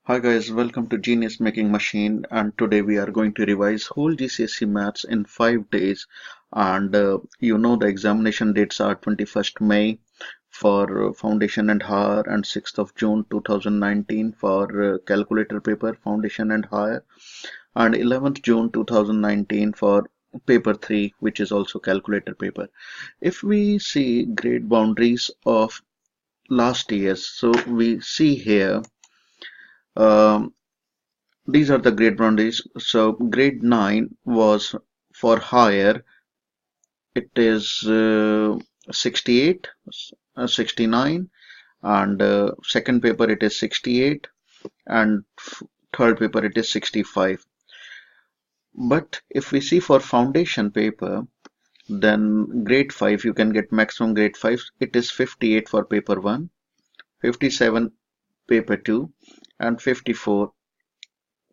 Hi guys, welcome to Genius Making Machine, and today we are going to revise whole GCSE maths in 5 days. And the examination dates are 21st May for foundation and higher, and 6th of June 2019 for calculator paper foundation and higher, and 11th June 2019 for paper 3, which is also calculator paper. If we see grade boundaries of last years, so we see here um, these are the grade boundaries. So grade 9 was for higher, it is 68, 69, and second paper it is 68, and third paper it is 65. But if we see for foundation paper, then grade 5 you can get maximum grade 5. It is 58 for paper 1, 57 paper 2, and 54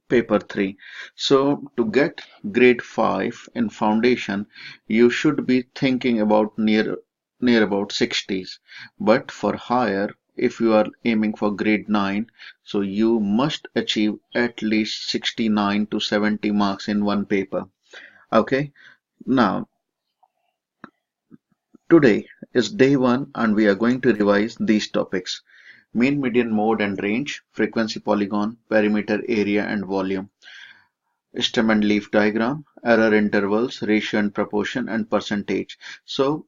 paper 3. So to get grade 5 in foundation, you should be thinking about near about 60s. But for higher, if you are aiming for grade 9, so you must achieve at least 69 to 70 marks in one paper. Okay, now today is day 1 and we are going to revise these topics: mean, median, mode and range, frequency, polygon, perimeter, area and volume, stem and leaf diagram, error intervals, ratio and proportion, and percentage. So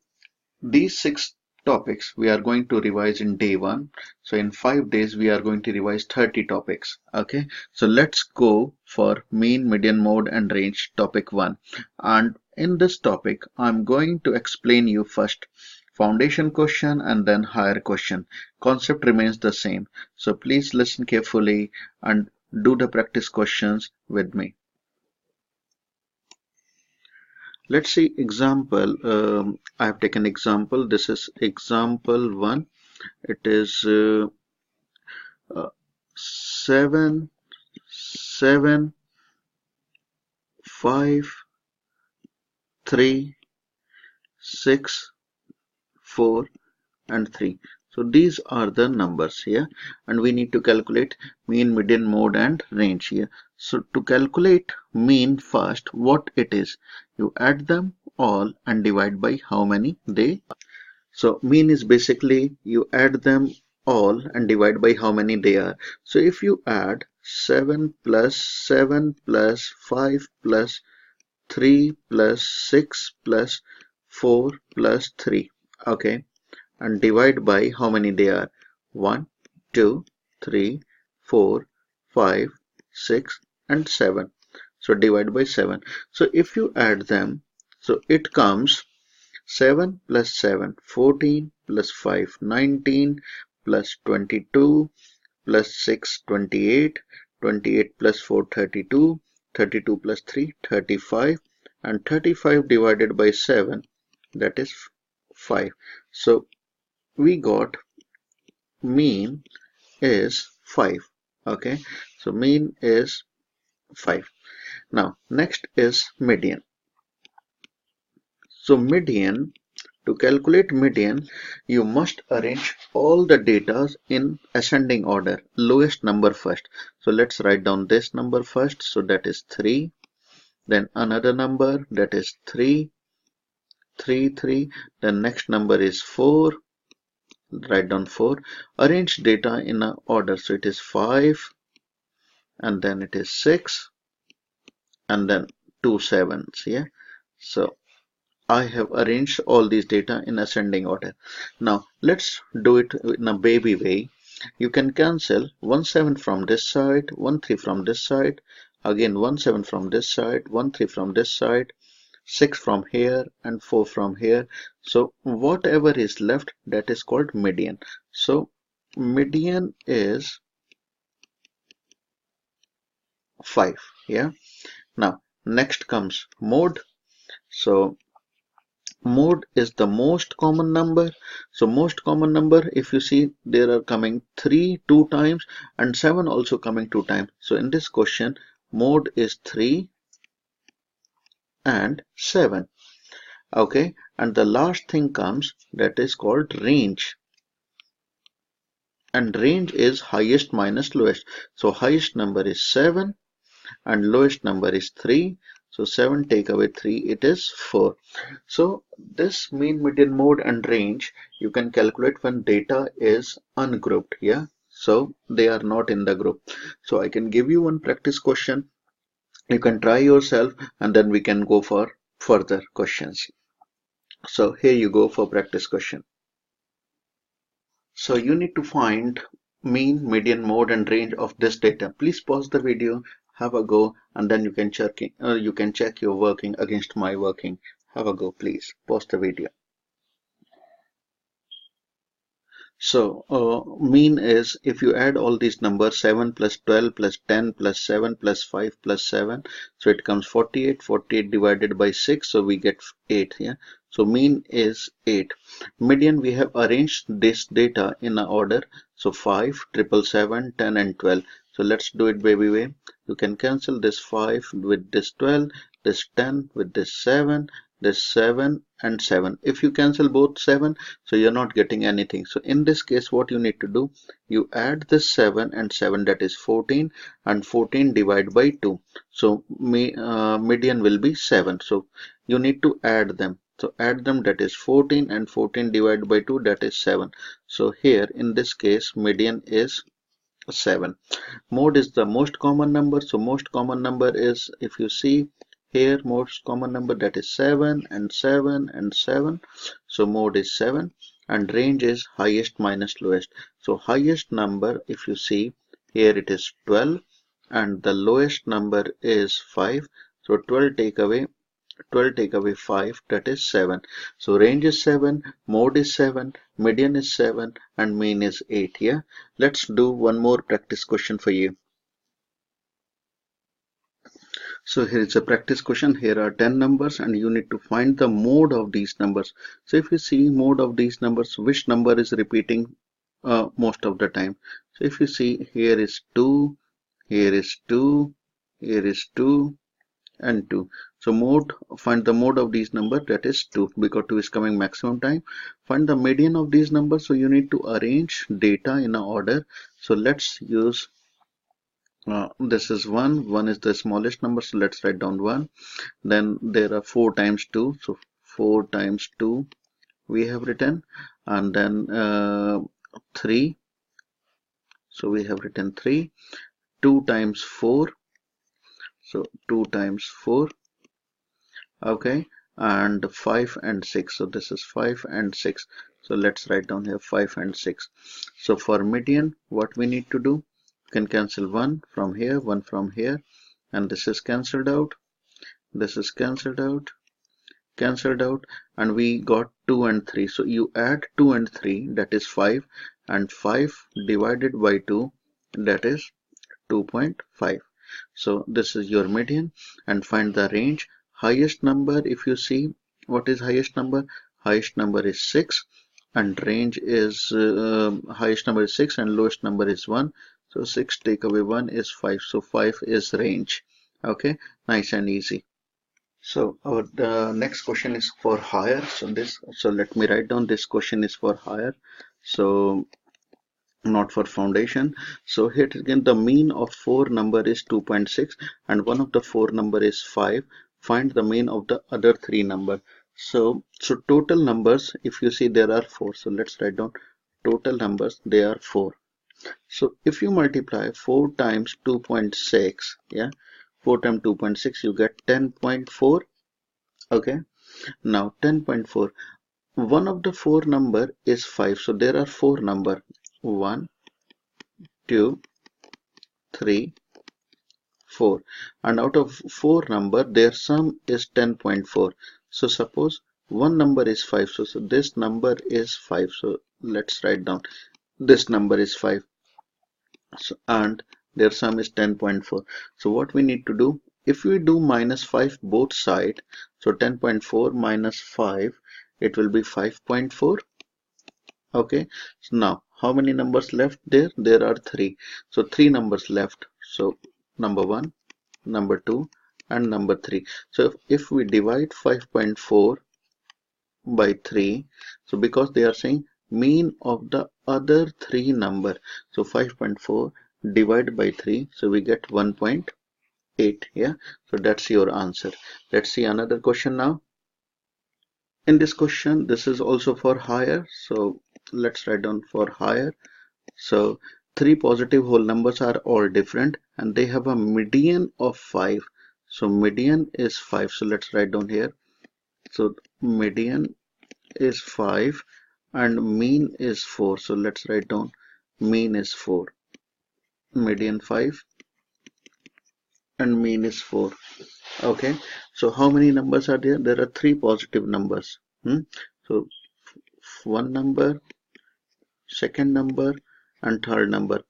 these 6 topics we are going to revise in day 1. So in 5 days we are going to revise 30 topics. Okay, so let's go for mean, median, mode and range, topic 1. And in this topic I'm going to explain you first foundation question and then higher question. Concept remains the same, so please listen carefully and do the practice questions with me. Let's see example. I have taken example. This is example 1. It is 7, 7, 5, 3, 6, 4 and 3. So these are the numbers here, and we need to calculate mean, median, mode and range here. So to calculate mean first, what it is, you add them all and divide by how many they are. So mean is basically you add them all and divide by how many they are. So if you add 7 plus 7 plus 5 plus 3 plus 6 plus 4 plus 3, okay, and divide by how many they are: 1, 2, 3, 4, 5, 6 and 7. So divide by 7. So if you add them, so it comes 7 plus 7, 14 plus 5, 19 plus 22 plus 6, 28, 28 plus 4, 32, 32 plus 3, 35, and 35 divided by 7, that is 5. So we got mean is 5. Okay, so mean is 5. Now next is median. So median, to calculate median, you must arrange all the data in ascending order, lowest number first. So let's write down this number first. So that is 3. Then another number, that is 3, 3, 3. Then next number is 4. Write down 4. Arrange data in a order. So it is 5, and then it is 6, and then 2 sevens. Yeah. So I have arranged all these data in ascending order. Now let's do it in a baby way. You can cancel 1 7 from this side, 1 3 from this side, again 1 7 from this side, 1 3 from this side, 6 from here and 4 from here. So whatever is left, that is called median. So median is 5. Yeah. Now next comes mode. So mode is the most common number. So most common number, if you see, there are coming 3 2 times and 7 also coming 2 times. So in this question, mode is 3 and 7. Okay, and the last thing comes, that is called range. and range is highest minus lowest. So highest number is 7 and lowest number is 3. So 7 take away 3, it is 4. So this mean, median, mode and range you can calculate when data is ungrouped. Yeah, so they are not in the group. So I can give you one practice question, you can try yourself, and then we can go for further questions. So here you go for practice question. So you need to find mean, median, mode and range of this data. Please pause the video, have a go, and then you can check your working against my working. Have a go, please. Pause the video. So mean is, if you add all these numbers, 7 plus 12 plus 10 plus 7 plus 5 plus 7, so it comes 48. 48 divided by 6, so we get 8. Yeah, so mean is 8. Median, we have arranged this data in a order, so 5, 777, 10 and 12. So let's do it baby way. You can cancel this 5 with this 12, this 10 with this 7, this 7 and 7. If you cancel both 7, so you're not getting anything. So in this case, what you need to do, you add this 7 and 7, that is 14, and 14 divide by 2. So median will be 7. So you need to add them. So add them, that is 14, and 14 divided by 2, that is 7. So here in this case, median is 7. Mode is the most common number. So most common number is, if you see here, most common number, that is 7 and 7 and 7. So mode is 7, and range is highest minus lowest. So highest number, if you see here, it is 12, and the lowest number is 5. So 12 take away 5, that is 7. So range is 7, mode is 7, median is 7, and mean is 8. Yeah, let's do one more practice question for you. So here is a practice question. Here are 10 numbers and you need to find the mode of these numbers. So if you see mode of these numbers, which number is repeating most of the time? So if you see, here is 2, here is 2, here is 2 and 2. So mode, find the mode of these numbers, that is 2, because 2 is coming maximum time. Find the median of these numbers. So you need to arrange data in an order. So let's use this is 1 is the smallest number, so let's write down 1. Then there are 4 times 2, so 4 times 2 we have written, and then 3, so we have written 3. 2 times 4, so 2 times 4, okay, and 5 and 6, so this is 5 and 6, so let's write down here 5 and 6. So for median, what we need to do, can cancel 1 from here, 1 from here, and this is cancelled out, this is cancelled out, and we got 2 and 3. So you add 2 and 3, that is 5, and 5 divided by 2, that is 2.5. So this is your median, and find the range. Highest number, if you see, what is highest number? Highest number is 6, and range is highest number is 6 and lowest number is 1. So 6 take away 1 is 5. So 5 is range. Okay, nice and easy. So our next question is for higher. So let me write down, this question is for higher. So not for foundation. So here again, the mean of 4 number is 2.6 and one of the 4 number is 5. Find the mean of the other 3 number. So total numbers, if you see, there are 4. So let's write down total numbers, they are 4. So if you multiply 4 times 2.6, yeah, 4 times 2.6, you get 10.4. Okay, now 10.4, one of the 4 number is 5. So there are 4 number, 1, 2, 3, 4, and out of 4 number, their sum is 10.4. So suppose one number is 5. So this number is 5. So let's write down, this number is 5. So, and their sum is 10.4. So what we need to do, if we do minus 5 both side, so 10.4 minus 5, it will be 5.4. okay, so now how many numbers left there? There are 3. So 3 numbers left. So number 1, number 2 and number 3. So if we divide 5.4 by 3, so because they are saying mean of the other three number. So 5.4 divided by 3, so we get 1.8. Yeah, so that's your answer. Let's see another question now. In this question, this is also for higher, so let's write down for higher. So three positive whole numbers are all different and they have a median of 5. So median is 5. So let's write down here. So median is 5 and mean is 4. So let's write down mean is 4. Median 5 and mean is 4. Okay. So how many numbers are there? There are three positive numbers. So one number, second number, and third number.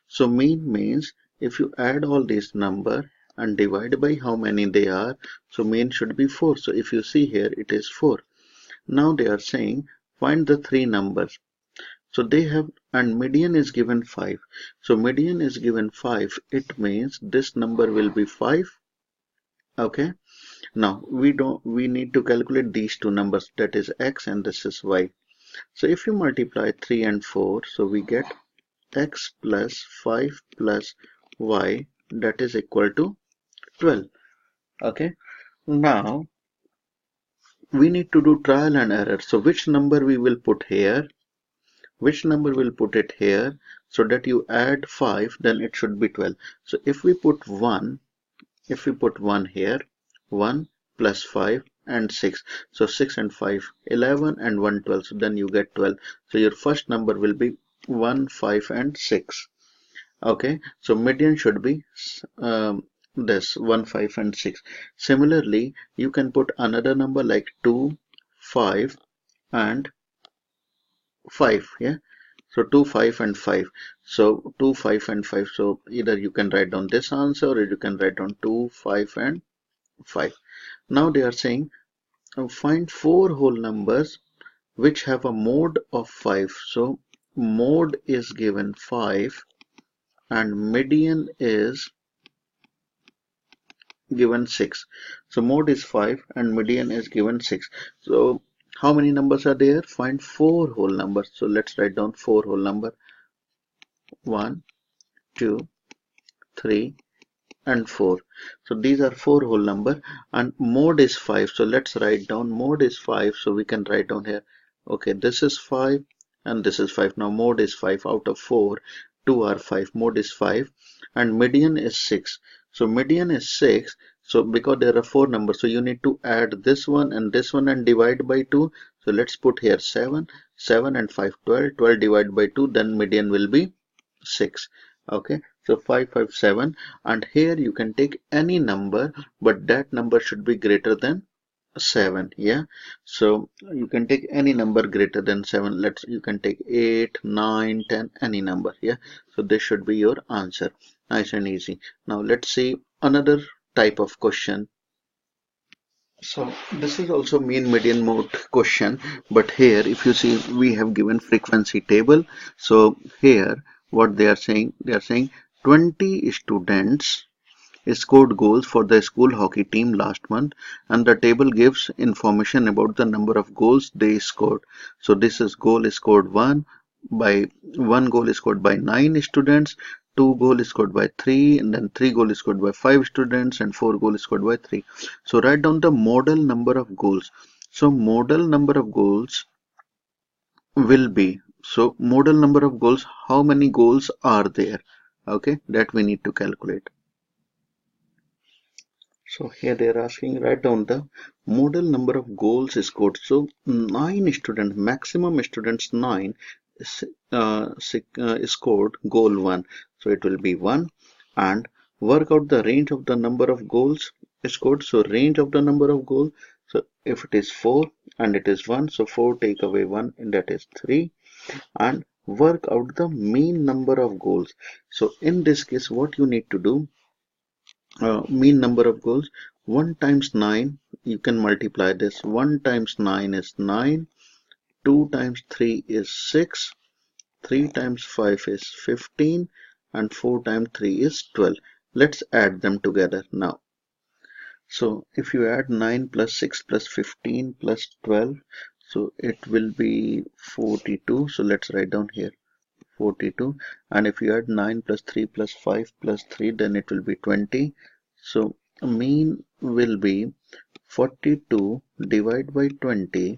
So mean means if you add all these number and divide by how many they are, so mean should be 4. So if you see here, it is 4. Now they are saying find the three numbers. So they have, and median is given 5. So median is given 5. It means this number will be 5. Okay. Now we need to calculate these two numbers, that is x and this is y. So if you multiply 3 and 4, so we get x plus 5 plus y, that is equal to 12. Okay. Now we need to do trial and error. So which number we will put here? Which number will put it here? So that you add 5, then it should be 12. So if we put 1, if we put 1 here, 1 plus 5 and 6. So 6 and 5, 11 and 1, 12. So then you get 12. So your first number will be 1, 5 and 6. Okay. So median should be this 1, 5 and 6. Similarly, you can put another number like 2, 5 and 5. Yeah. So 2, 5 and 5. So 2, 5 and 5. So either you can write down this answer or you can write down 2, 5 and 5. Now they are saying find four whole numbers which have a mode of 5. So mode is given 5 and median is given 6. So mode is 5 and median is given 6. So how many numbers are there? Find four whole numbers. So let's write down four whole number. 1, 2, 3 and 4. So these are four whole number and mode is 5. So let's write down mode is 5. So we can write down here, okay, this is 5 and this is 5. Now mode is 5 out of 4. 2 are 5. Mode is 5 and median is 6. So median is 6. So because there are four numbers, so you need to add this one and divide by 2. So let's put here 7. 7 and 5, 12. 12 divided by 2, then median will be 6. Okay. So 5, 5, 7, and here you can take any number, but that number should be greater than 7. Yeah. So you can take any number greater than 7. You can take 8, 9, 10, any number. Yeah. So this should be your answer. Nice and easy. Now let's see another type of question. So this is also mean median mode question, but here if you see we have given frequency table. So here what they are saying 20 students scored goals for the school hockey team last month, and the table gives information about the number of goals they scored. So this is goal is scored one goal is scored by 9 students, 2 goal is scored by 3, and then 3 goal is scored by 5 students, and 4 goal is scored by 3. So write down the model number of goals. So model number of goals will be, so model number of goals, how many goals are there? Okay, that we need to calculate. So here they are asking write down the model number of goals scored. So 9 students, maximum students 9 scored goal 1. So it will be 1, and work out the range of the number of goals scored. So range of the number of goals. So if it is 4 and it is 1, so 4 take away 1 and that is 3, and work out the mean number of goals. So in this case what you need to do, mean number of goals, 1 times 9, you can multiply this. 1 times 9 is 9, 2 times 3 is 6, 3 times 5 is 15, and 4 times 3 is 12. Let's add them together now. So if you add 9 plus 6 plus 15 plus 12, So it will be 42. So let's write down here 42, and if you add 9 plus 3 plus 5 plus 3, then it will be 20. So mean will be 42 divided by 20.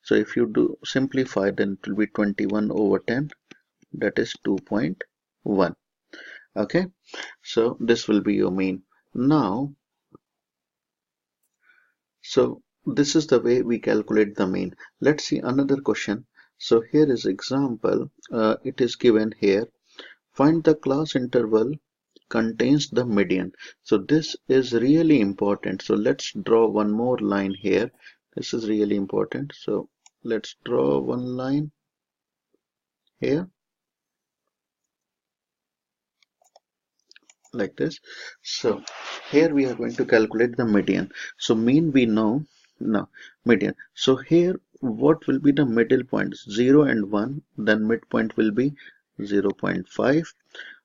So if you do simplify, then it will be 21 over 10, that is 2.1. Okay, so this will be your mean. Now, so this is the way we calculate the mean. Let's see another question. So here is example. It is given here. Find the class interval contains the median. So this is really important. So let's draw one more line here. This is really important. So let's draw one line here like this. So here we are going to calculate the median. So mean we know now, median. So here what will be the middle points? 0 and 1, then midpoint will be 0.5.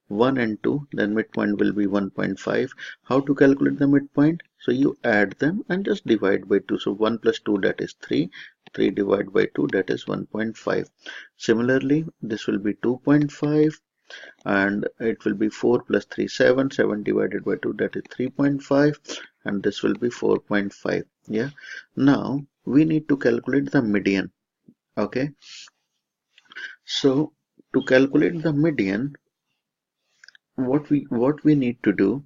1 and 2, then midpoint will be 1.5. How to calculate the midpoint? So you add them and just divide by 2. So 1 plus 2, that is 3. 3 divided by 2, that is 1.5. Similarly, this will be 2.5, and it will be 4 plus 3, 7. 7 divided by 2, that is 3.5, and this will be 4.5. Yeah. Now we need to calculate the median. Okay. So to calculate the median, what we need to do,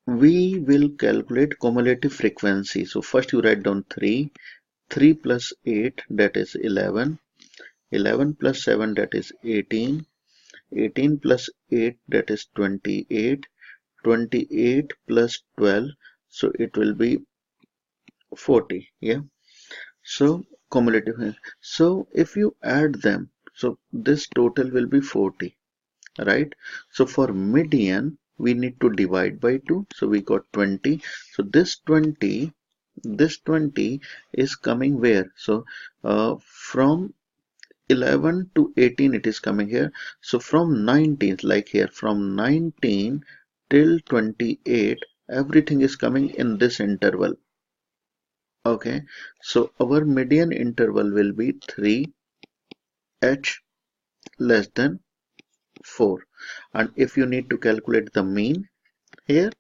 we will calculate cumulative frequency. So first you write down 3 plus 8, that is 11, 11 plus 7, that is 18, 18 plus 8, that is 28, 28 plus 12, so it will be 40. Yeah, so cumulative. So if you add them, so this total will be 40, right? So for median we need to divide by 2, so we got 20. So this 20 is coming where? So from 11 to 18 it is coming here. So from 19, like here, from 19 till 28, everything is coming in this interval. Okay, so our median interval will be 3h less than 4. And if you need to calculate the mean here,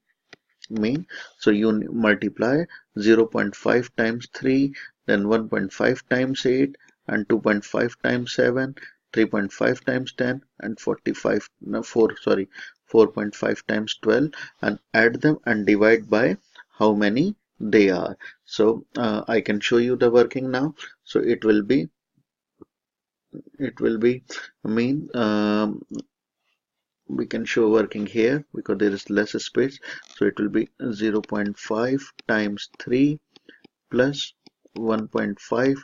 mean, so you multiply 0.5 times 3, then 1.5 times 8, and 2.5 times 7, 3.5 times 10, and 45, no, 4, sorry, 4.5 times 12, and add them and divide by how many they are. So I can show you the working now. So it will be mean, we can show working here because there is less space. So it will be 0.5 times 3 plus 1.5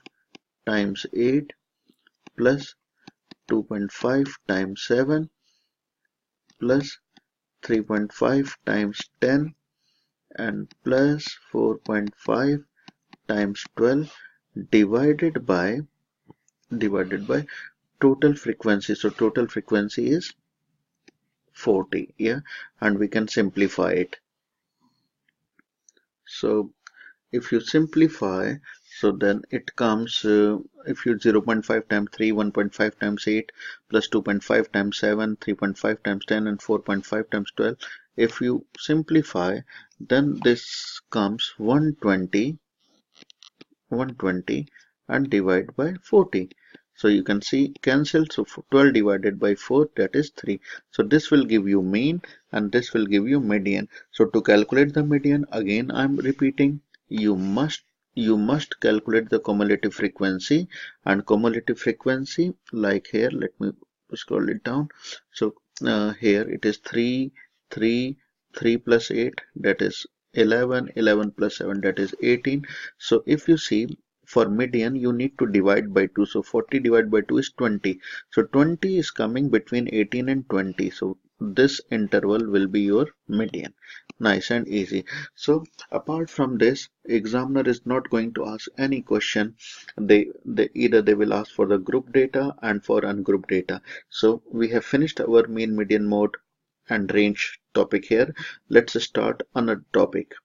times 8 plus 2.5 times 7 plus 3.5 times 10 and plus 4.5 times 12 divided by total frequency. So total frequency is 40. Yeah, and we can simplify it. So if you simplify, so then it comes, if you 0.5 times 3, 1.5 times 8 plus 2.5 times 7, 3.5 times 10, and 4.5 times 12. If you simplify, then this comes 120 and divide by 40. So you can see cancel. So 12 divided by 4, that is 3. So this will give you mean and this will give you median. So to calculate the median, again I'm repeating, you must calculate the cumulative frequency, and cumulative frequency, like here, let me scroll it down. So here it is 3 plus 8, that is 11, 11 plus 7, that is 18. So if you see, for median you need to divide by 2. So 40 divided by 2 is 20. So 20 is coming between 18 and 20. So this interval will be your median. Nice and easy. So apart from this, examiner is not going to ask any question. They either they will ask for the group data and for ungrouped data. So we have finished our mean, median, mode and range topic here. Let's start another topic.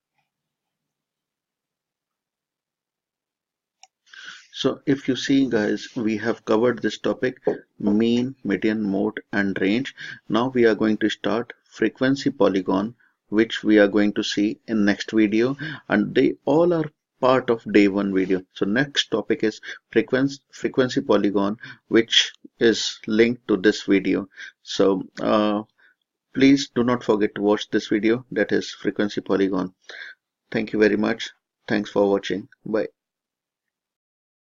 So if you see guys, we have covered this topic: mean, median, mode and range. Now we are going to start frequency polygon, which we are going to see in next video, and they all are part of day one video. So next topic is frequency polygon, which is linked to this video. So please do not forget to watch this video, that is frequency polygon. Thank you very much. Thanks for watching. Bye.